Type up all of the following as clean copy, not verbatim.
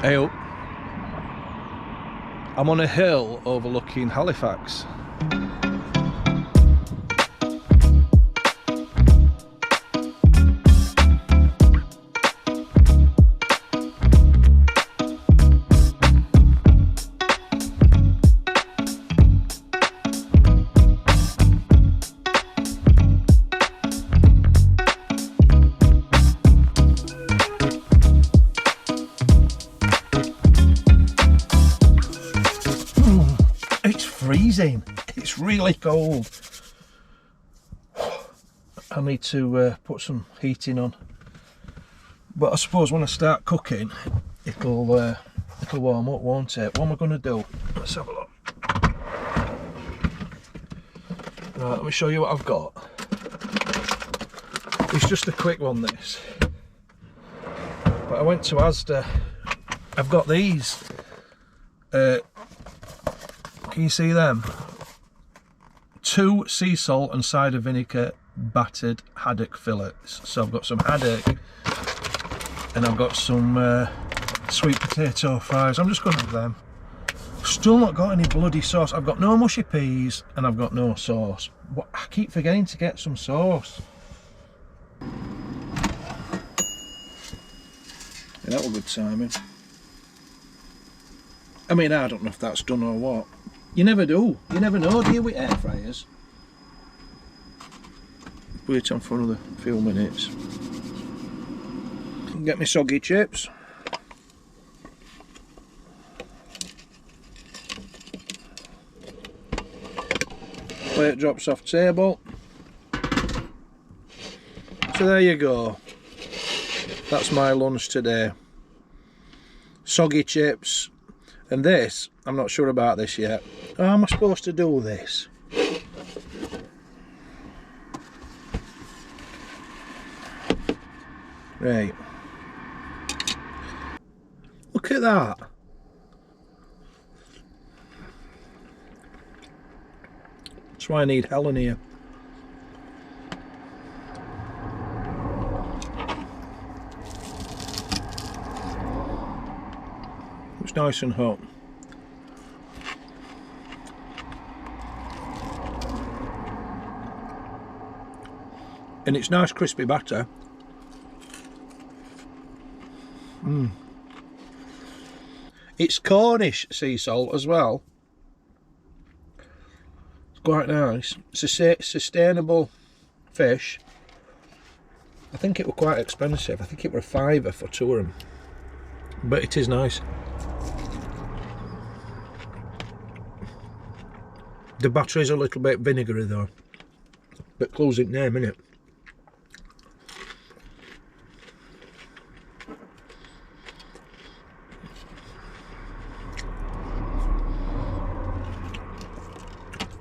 Hey up. I'm on a hill overlooking Halifax. Freezing. It's really cold. I need to put some heating on, but I suppose when I start cooking it'll warm up, won't it? What am I going to do? Let's have a look. Right, let me show you what I've got. It's just a quick one, this, but I went to Asda. I've got these. Can you see them? 2 sea salt and cider vinegar battered haddock fillets. So I've got some haddock and I've got some sweet potato fries. I'm just going to have them. Still not got any bloody sauce. I've got no mushy peas and I've got no sauce. What, I keep forgetting to get some sauce. Yeah, that was good timing. I mean, I don't know if that's done or what. You never do. You never know, do you, with air fryers? Put it on for another few minutes. Get my soggy chips. Plate drops off table. So there you go. That's my lunch today. Soggy chips. And this, I'm not sure about this yet. How am I supposed to do this? Right. Look at that. That's why I need Helen here. It's nice and hot. And it's nice crispy batter. It's Cornish sea salt as well. It's quite nice. It's a sustainable fish. I think it was quite expensive. I think it was £5 for 2 of them. But it is nice. The batter is a little bit vinegary though. But closing name, innit?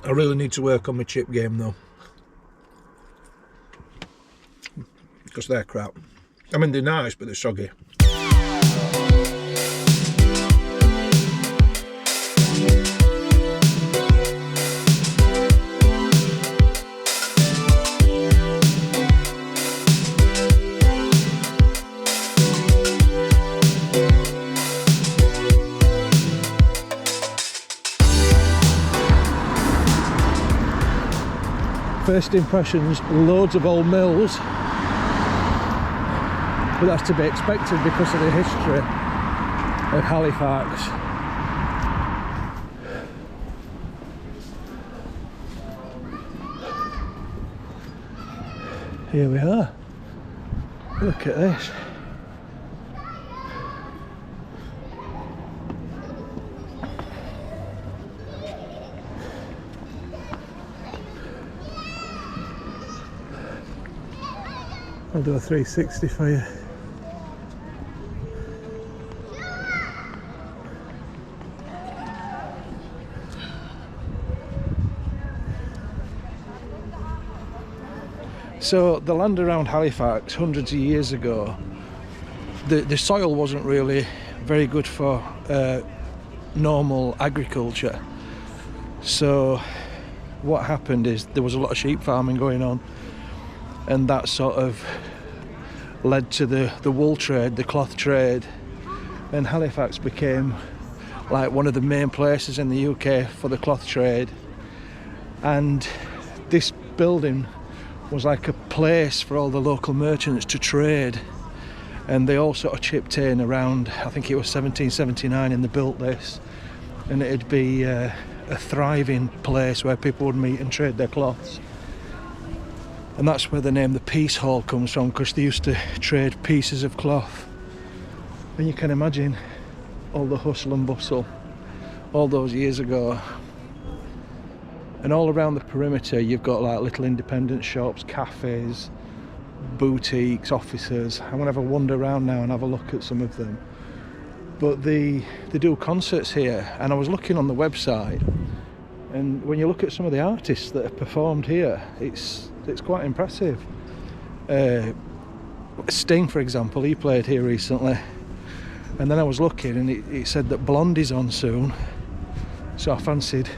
I really need to work on my chip game though, because they're crap. I mean, they're nice, but they're soggy. First impressions, loads of old mills, but that's to be expected because of the history of Halifax. Here we are. Look at this. I'll do a 360 for you. So the land around Halifax hundreds of years ago, the soil wasn't really very good for normal agriculture. So what happened is there was a lot of sheep farming going on, and that sort of led to the wool trade, the cloth trade, and Halifax became like one of the main places in the UK for the cloth trade. And this building was like a place for all the local merchants to trade, and they all sort of chipped in around, I think it was 1779 and they built this, and it'd be a thriving place where people would meet and trade their cloths. And that's where the name the Piece Hall comes from, because they used to trade pieces of cloth. And you can imagine all the hustle and bustle all those years ago. And all around the perimeter you've got like little independent shops, cafes, boutiques, offices. I'm gonna have a wander around now and have a look at some of them. But they do concerts here, and I was looking on the website, and when you look at some of the artists that have performed here, it's quite impressive. Sting, for example, he played here recently, and then I was looking and it said that Blondie's on soon, so I fancied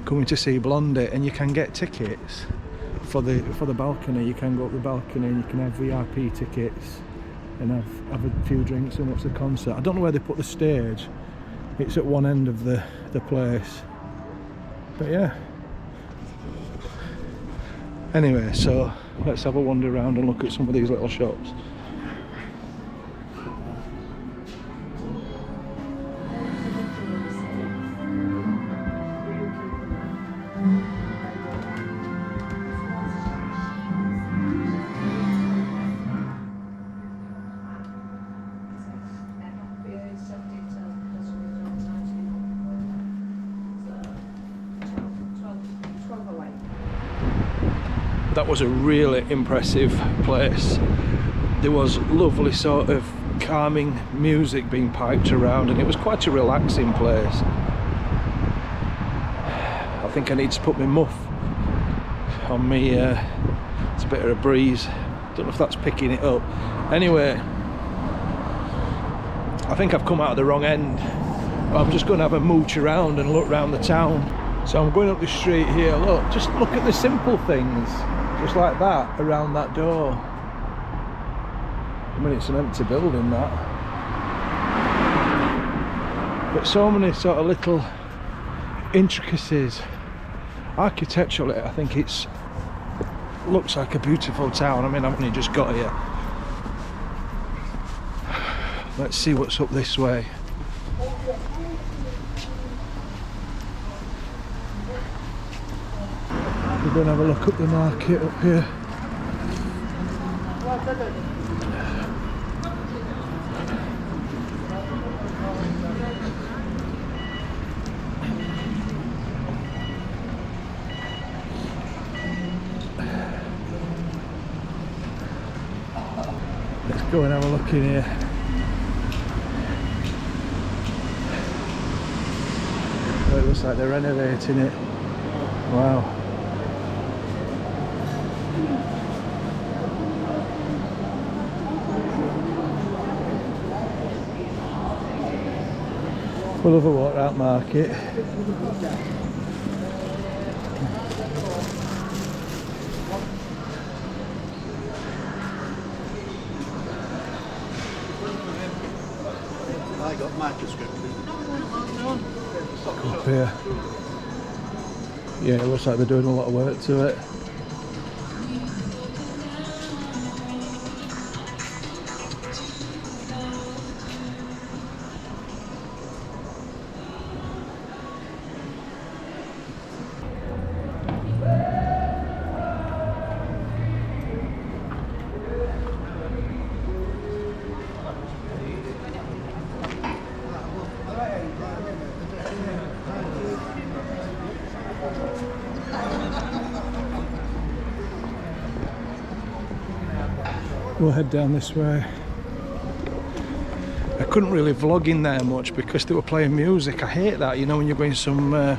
coming to see Blondie. And you can get tickets for the balcony. You can go up the balcony and you can have VIP tickets and have a few drinks and watch the concert. I don't know where they put the stage. It's at one end of the place, but yeah. Anyway, so let's have a wander around and look at some of these little shops. That was a really impressive place. There was lovely sort of calming music being piped around, and it was quite a relaxing place. I think I need to put my muff on me. It's a bit of a breeze. Don't know if that's picking it up. Anyway, I think I've come out of the wrong end. I'm just going to have a mooch around and look around the town. So I'm going up the street here. Look, just look at the simple things. Just like that, around that door. I mean, it's an empty building, that. But so many sort of little intricacies. Architecturally, I think looks like a beautiful town. I mean, I've only just got here. Let's see what's up this way. We're going to have a look at the market up here. Let's go and have a look in here. Oh, it looks like they're renovating it. Wow. Full of a walk out market. I got my prescription. Up here. Yeah, it looks like they're doing a lot of work to it. We'll head down this way. I couldn't really vlog in there much because they were playing music. I hate that, you know, when you're going some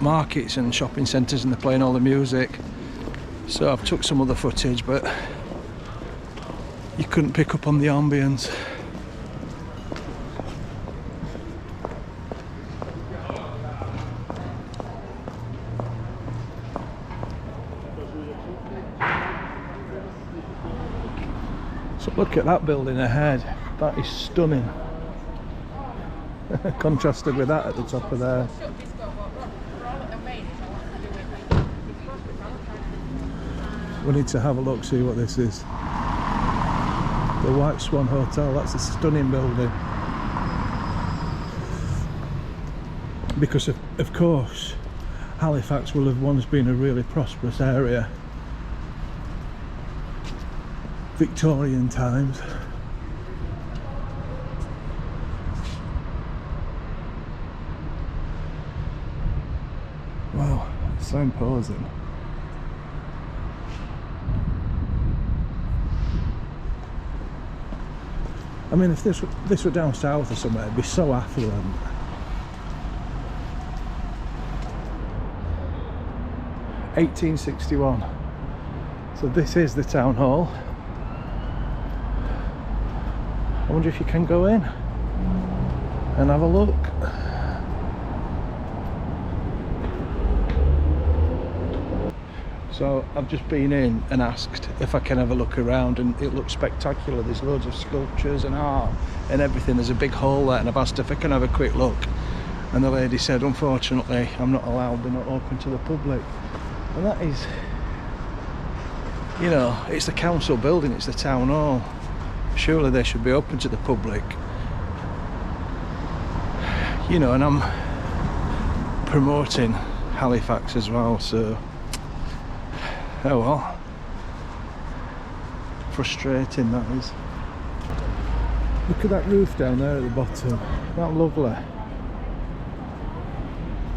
markets and shopping centres and they're playing all the music. So I've took some other footage, but you couldn't pick up on the ambience. So look at that building ahead. That is stunning. contrasted with that at the top of there. We need to have a look, see what this is. The White Swan Hotel, that's a stunning building. Because of course, Halifax will have once been a really prosperous area. Victorian times. Wow, it's so imposing. I mean, if this were down south or somewhere, it'd be so affluent. (1861). So this is the town hall. I wonder if you can go in and have a look. So I've just been in and asked if I can have a look around, and it looks spectacular. There's loads of sculptures and art and everything. There's a big hall there, and I've asked if I can have a quick look, and the lady said unfortunately I'm not allowed, they're not open to the public. And that is, you know, it's the council building, it's the town hall. Surely they should be open to the public, you know, and I'm promoting Halifax as well, so oh well. Frustrating that is. Look at that roof down there at the bottom, that lovely.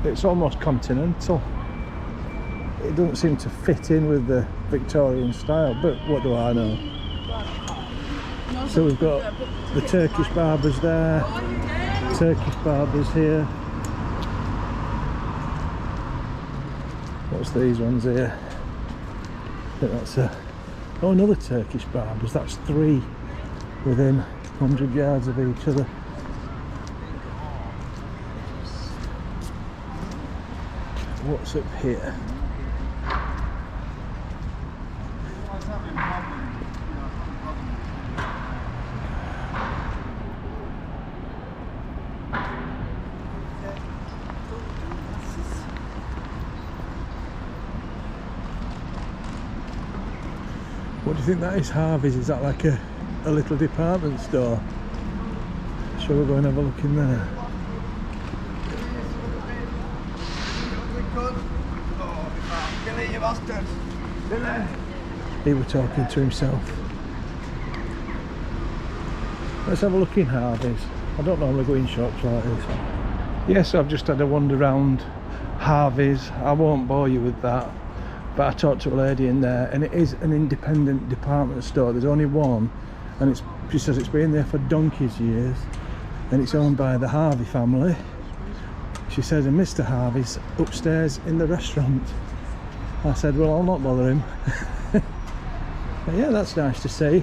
It's almost continental. It doesn't seem to fit in with the Victorian style, but what do I know? So we've got the Turkish barbers there, Turkish barbers here. What's these ones here? I think that's oh, another Turkish barbers. That's 3 within 100 yards of each other. What's up here? What do you think that is, Harvey's? Is that like a little department store? Shall we go and have a look in there? He was talking to himself. Let's have a look in Harvey's. I don't normally go in shops like this. Yes, I've just had a wander around Harvey's. I won't bore you with that. But I talked to a lady in there, and it is an independent department store. There's only one, and she says it's been there for donkey's years, and it's owned by the Harvey family. She said, and Mr. Harvey's upstairs in the restaurant. I said, well, I'll not bother him. But yeah, that's nice to see.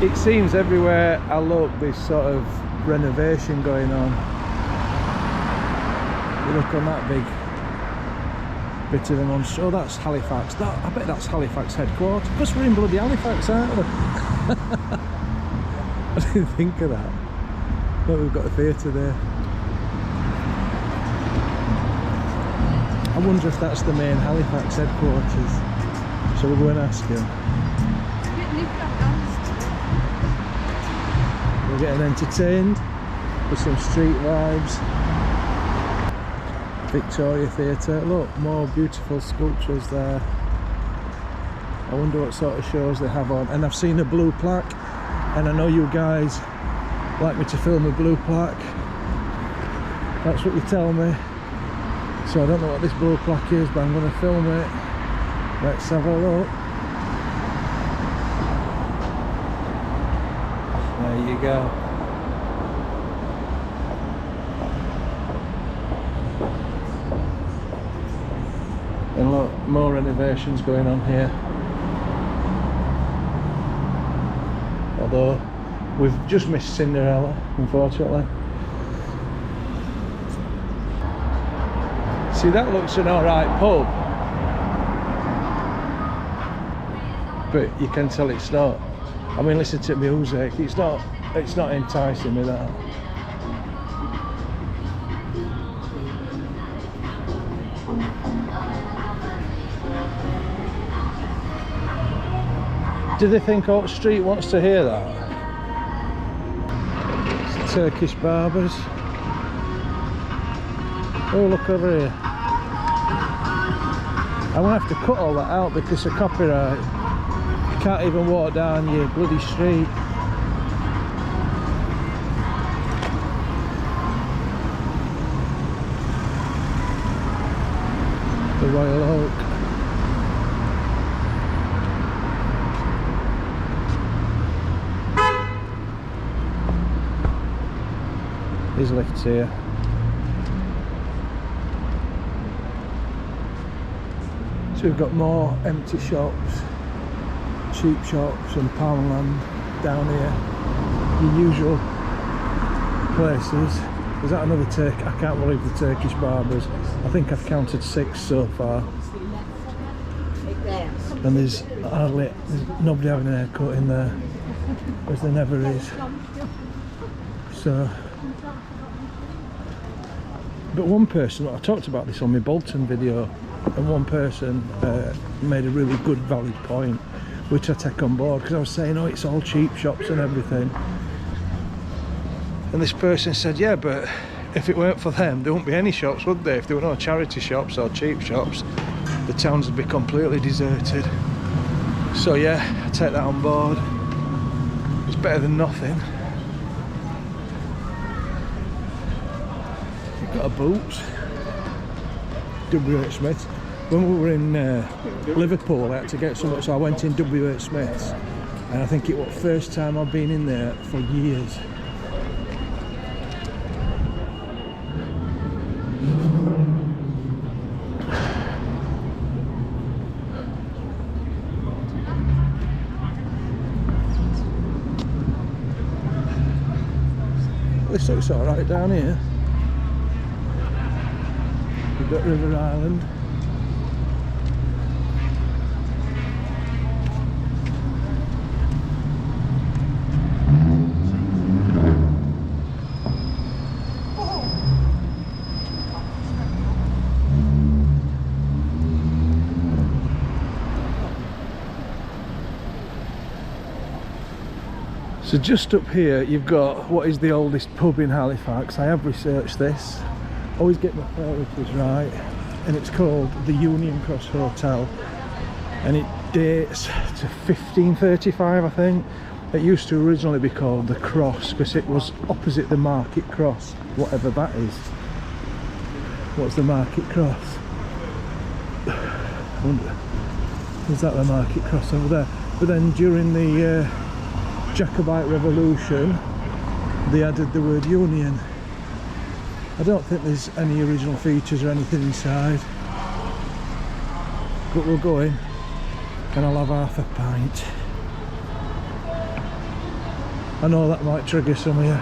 It seems everywhere I look there's sort of renovation going on. You look on that big bit of a monster. Oh, that's Halifax. I bet that's Halifax headquarters. Because we're in bloody Halifax, aren't we? I didn't think of that. Look, we've got a theatre there. I wonder if that's the main Halifax headquarters. Shall we go and ask him? We're getting entertained with some street vibes. Victoria Theatre. Look, more beautiful sculptures there. I wonder what sort of shows they have on. And I've seen a blue plaque, and I know you guys like me to film a blue plaque. That's what you tell me. So I don't know what this blue plaque is, but I'm going to film it. Let's have a look. There you go. And look, more renovations going on here. Although we've just missed Cinderella, unfortunately. See, that looks an alright pub. but you can tell it's not. I mean, listen to music, it's not enticing me, that. Do they think Oak Street wants to hear that? It's Turkish barbers. Oh, look over here. I'm gonna have to cut all that out because of copyright. You can't even walk down your bloody street. The Royal Oak. There's lifts here. So we've got more empty shops, cheap shops and Poundland down here. The usual places. Is that another Turk? I can't believe the Turkish barbers. I think I've counted 6 so far. And there's nobody having a haircut in there, as there never is. So, but one person, I talked about this on my Bolton video, and one person made a really good valid point, which I take on board, because I was saying, oh, it's all cheap shops and everything. And this person said, yeah, but if it weren't for them, there wouldn't be any shops, would there? If there were no charity shops or cheap shops, the towns would be completely deserted. So yeah, I take that on board. It's better than nothing. We've got a Boots, W.H. Smith's. When we were in Liverpool, I had to get something, so I went in W.H. Smith's, and I think it was the first time I've been in there for years. This looks alright down here. We've got River Island. So just up here you've got what is the oldest pub in Halifax. I have researched this, always get my priorities right, and it's called the Union Cross Hotel, and it dates to 1535, I think. It used to originally be called the Cross because it was opposite the Market Cross, whatever that is. What's the Market Cross? I wonder, is that the Market Cross over there? But then during the Jacobite Revolution, they added the word Union. I don't think there's any original features or anything inside, but we'll go in and I'll have half a pint. I know that might trigger some of you.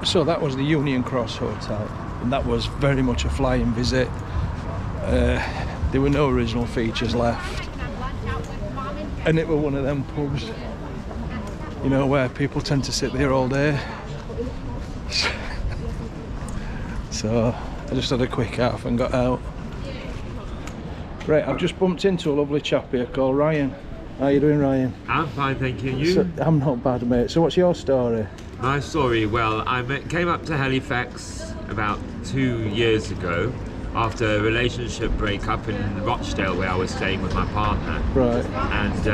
So that was the Union Cross Hotel, and that was very much a flying visit. There were no original features left, and it was one of them pubs, you know, where people tend to sit there all day. So I just had a quick half and got out. Right, I've just bumped into a lovely chap here called Ryan. How you doing, Ryan? I'm fine, thank you. You? So, I'm not bad, mate. So what's your story? My story, well, I came up to Halifax about 2 years ago after a relationship breakup in Rochdale where I was staying with my partner. Right. And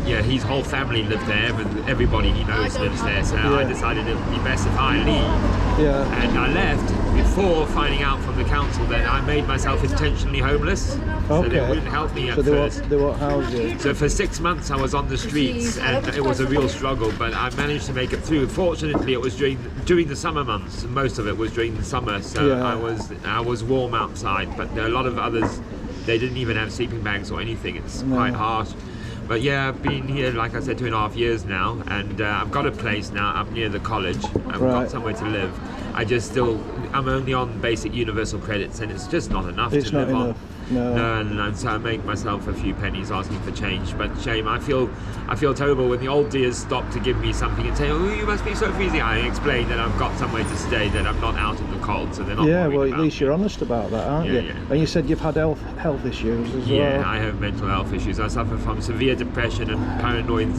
yeah, his whole family lived there, and everybody he knows lives there, so Yeah. I decided it would be best if I leave. Yeah. And I left before finding out from the council that I made myself intentionally homeless, so they wouldn't help me at first. They won't house you. So for 6 months I was on the streets, and it was a real struggle, but I managed to make it through. Fortunately, it was during the summer months. Most of it was during the summer, so Yeah. I was warm outside. But there are a lot of others, they didn't even have sleeping bags or anything. It's quite harsh. But yeah, I've been here, like I said, 2.5 years now, and I've got a place now up near the college. I've got somewhere to live. I'm only on basic universal credits, and it's just not enough to live on. No, and so I make myself a few pennies asking for change. But shame, I feel terrible when the old dears stop to give me something and say, "Oh, you must be so freezing." I explain that I've got somewhere to stay, that I'm not out in the cold, so they're not. Yeah, well, at least you're honest about that, aren't you? Yeah. And you said you've had health issues as well. Yeah, I have mental health issues. I suffer from severe depression and paranoid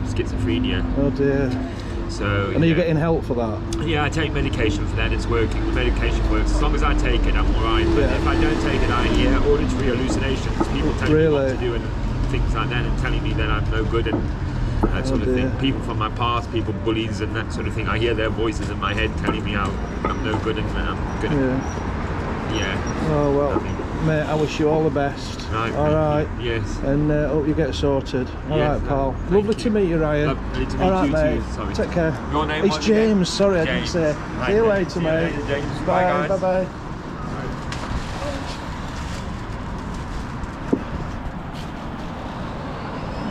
schizophrenia. Oh dear. So, and are you getting help for that? Yeah, I take medication for that. It's working. The medication works. As long as I take it, I'm alright. But if I don't take it, I hear auditory hallucinations. People telling me what to do and things like that, and telling me that I'm no good and that sort of thing. People from my past, people bullies and that sort of thing. I hear their voices in my head telling me I'm no good and I'm good. Yeah. Oh well, mate, I wish you all the best. Right, alright. Yes. And hope you get sorted. Alright, pal. Lovely to meet you, Ryan. Lovely to meet you mate. too. Sorry. Take care. Your name it's James. Again? Sorry, I James. didn't say. Right, see you later, see mate. You later, James. Bye, guys. bye, bye.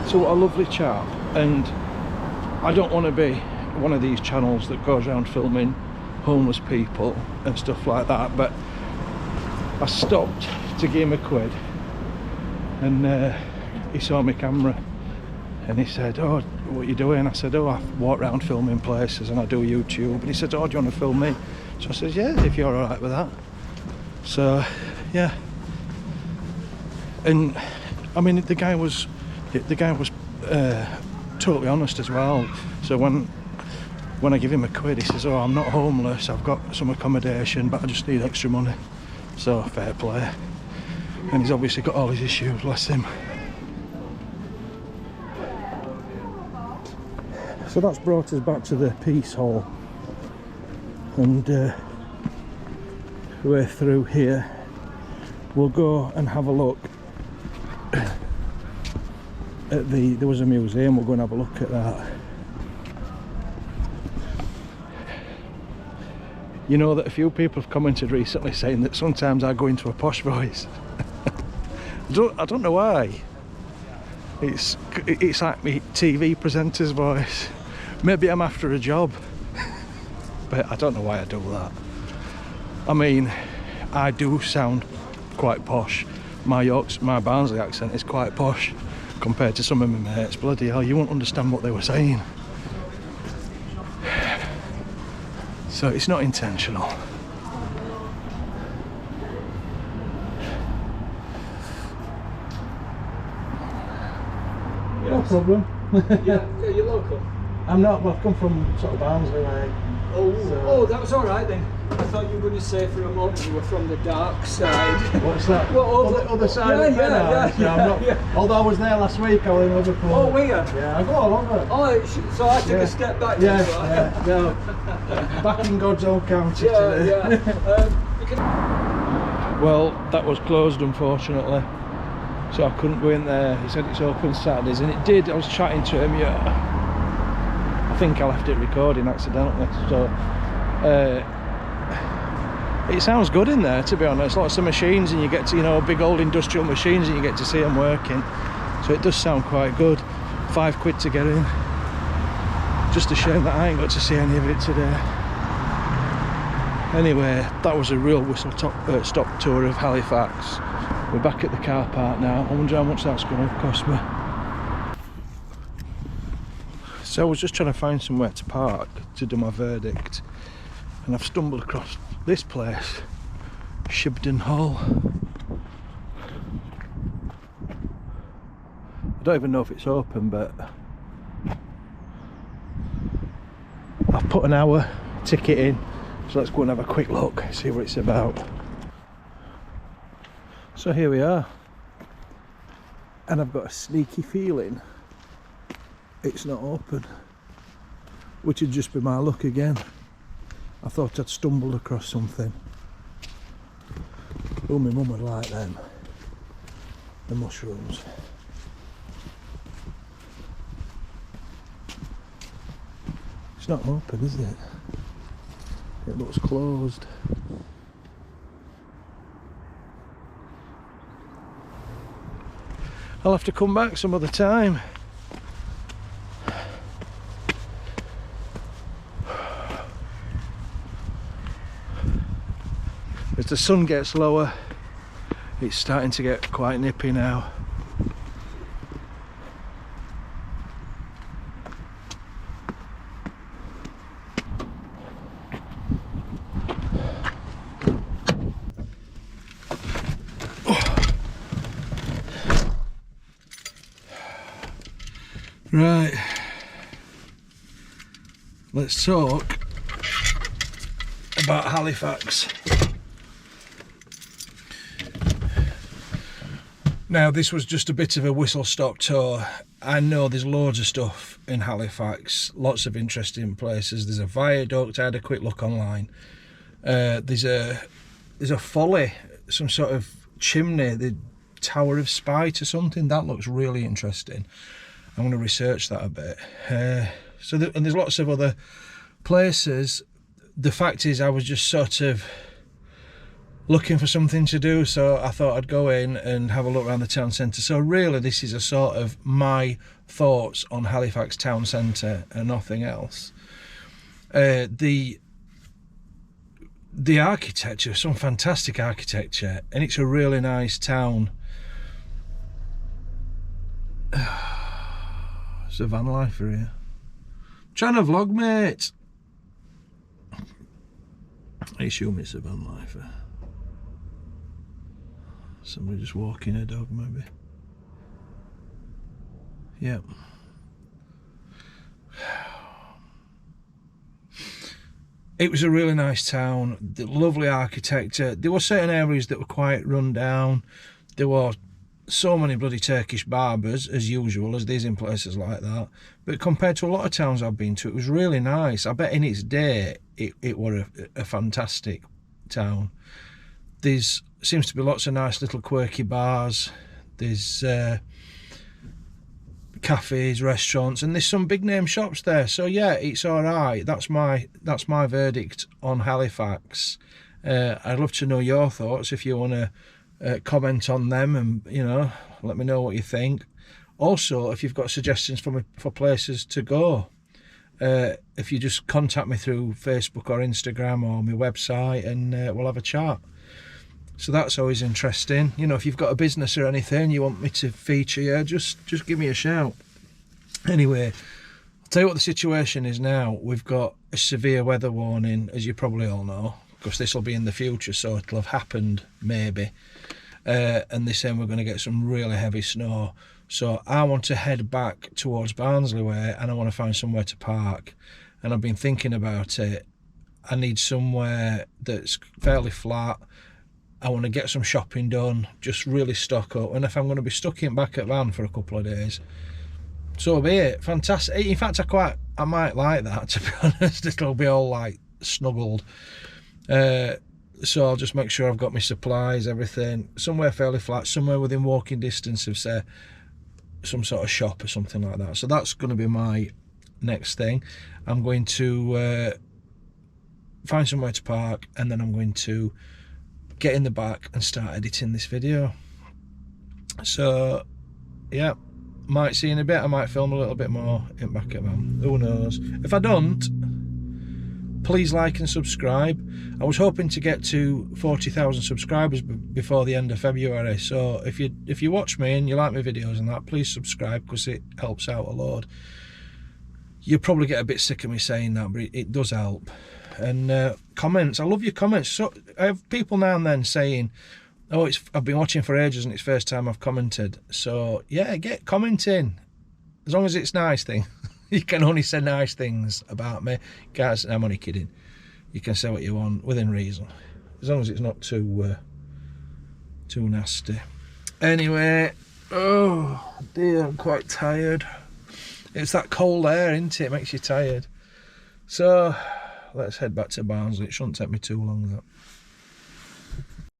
So what a lovely chap, and I don't want to be one of these channels that goes around filming homeless people and stuff like that, but I stopped to give him a quid, and he saw my camera and he said, "Oh, what are you doing?" I said, "Oh, I walk around filming places and I do YouTube." And he said, "Oh, do you want to film me?" So I said, "Yeah, if you're alright with that." So yeah, and I mean the guy was totally honest as well. So when I give him a quid, he says, "Oh, I'm not homeless, I've got some accommodation, but I just need extra money." So fair play. And he's obviously got all his issues, bless him. So that's brought us back to the Peace Hall, and we're through here. We'll go and have a look at there was a museum. We'll go and have a look at that. You know that a few people have commented recently saying that sometimes I go into a posh voice. I don't know why. It's like me TV presenter's voice. Maybe I'm after a job, but I don't know why I do that. I mean, I do sound quite posh. My Barnsley accent is quite posh compared to some of my mates. Bloody hell, you won't understand what they were saying. So it's not intentional. No problem. Yeah, you're local. I'm not, but I've come from sort of Barnsley, mate. Oh, that was all right then. I thought you were going to say for a moment you were from the dark side. What's that? Well, other side of the yeah. Although I was there last week, I was in Liverpool. Oh, were you? Yeah, I go all over. Oh, so I took a step back. No. Back in God's own county today. Well, that was closed, unfortunately. So I couldn't go in there. He said it's open Saturdays, and it did. I was chatting to him, I think I left it recording accidentally. So it sounds good in there, to be honest. Lots of machines, and you get to, big old industrial machines, and you get to see them working. So it does sound quite good. £5 to get in. Just a shame that I ain't got to see any of it today. Anyway, that was a real whistle-stop tour of Halifax. We're back at the car park now. I wonder how much that's going to cost me. So I was just trying to find somewhere to park to do my verdict, and I've stumbled across this place, Shibden Hall. I don't even know if it's open, but I've put an hour ticket in, so let's go and have a quick look, see what it's about. So here we are, and I've got a sneaky feeling it's not open, which would just be my luck again. I thought I'd stumbled across something. Oh, my mum would like them, the mushrooms. It's not open, is it? It looks closed. I'll have to come back some other time. As the sun gets lower, it's starting to get quite nippy now. Right, let's talk about Halifax. Now, this was just a bit of a whistle-stop tour. I know there's loads of stuff in Halifax, lots of interesting places. There's a viaduct. I had a quick look online. There's a folly, some sort of chimney, the Tower of Spite or something. That looks really interesting. I'm going to research that a bit. And there's lots of other places. The fact is, I was just sort of looking for something to do, so I thought I'd go in and have a look around the town centre. So really, this is a sort of my thoughts on Halifax town centre and nothing else. The architecture, some fantastic architecture, and it's a really nice town. It's a van lifer here. Trying to vlog, mate. I assume it's a van lifer. Somebody just walking a dog, maybe. Yep. It was a really nice town. The lovely architecture. There were certain areas that were quite run down. There were so many bloody Turkish barbers, as usual, as these in places like that. But compared to a lot of towns I've been to, it was really nice. I bet in its day, it was a fantastic town. There's seems to be lots of nice little quirky bars. There's cafes, restaurants, and there's some big name shops there. So yeah, it's all right. That's my verdict on Halifax. I'd love to know your thoughts if you want to comment on them, and let me know what you think. Also, if you've got suggestions for places to go, if you just contact me through Facebook or Instagram or my website, and we'll have a chat. So that's always interesting. If you've got a business or anything you want me to feature, yeah, just give me a shout. Anyway, I'll tell you what the situation is now. We've got a severe weather warning, as you probably all know, because this will be in the future, so it'll have happened maybe. And they're saying we're going to get some really heavy snow. So I want to head back towards Barnsley way, and I want to find somewhere to park. And I've been thinking about it. I need somewhere that's fairly flat. I want to get some shopping done, just really stock up. And if I'm going to be stuck in back at van for a couple of days, so be it. Fantastic. In fact, I might like that, to be honest. It'll be all like snuggled. So I'll just make sure I've got my supplies, everything, somewhere fairly flat, somewhere within walking distance of, say, some sort of shop or something like that. So that's going to be my next thing. I'm going to find somewhere to park, and then I'm going to get in the back and start editing this video. So yeah, might see in a bit. I might film a little bit more in back at van, who knows. If I don't, please like and subscribe. I was hoping to get to 40,000 subscribers before the end of February, so if you watch me and you like my videos and that, please subscribe, because it helps out a lot. You'll probably get a bit sick of me saying that, but it does help. And comments, I love your comments. So I have people now and then saying, oh, I've been watching for ages and it's the first time I've commented. So yeah, get commenting, as long as it's nice thing. You can only say nice things about me, guys. I'm only kidding. You can say what you want within reason, as long as it's not too nasty. Anyway, oh dear, I'm quite tired. It's that cold air, isn't it? It makes you tired. So let's head back to Barnsley. It shouldn't take me too long, that.